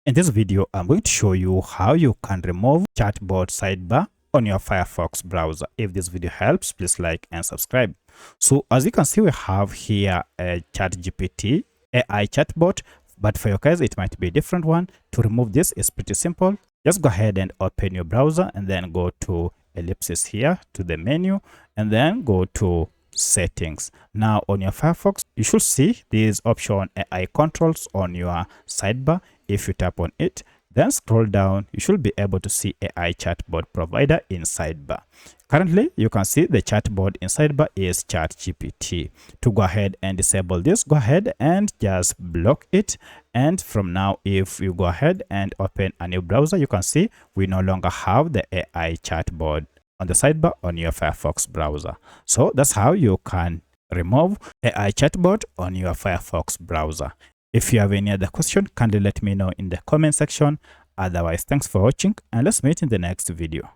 In this video, I'm going to show you how you can remove chatbot sidebar on your Firefox browser. If this video helps, please like and subscribe. So as you can see, we have here a ChatGPT AI chatbot, but for your case, it might be a different one. To remove this is pretty simple. Just go ahead and open your browser and then go to ellipsis here to the menu and then go to settings. Now on your Firefox, you should see this option AI controls on your sidebar. If you tap on it, then scroll down, you should be able to see AI chatbot provider in sidebar. Currently, you can see the chatbot in sidebar is ChatGPT. To go ahead and disable this, go ahead and just block it. And from now, if you go ahead and open a new browser, you can see we no longer have the AI chatbot on the sidebar on your Firefox browser. So that's how you can remove AI chatbot on your Firefox browser. If you have any other question, kindly let me know in the comment section. Otherwise, thanks for watching and let's meet in the next video.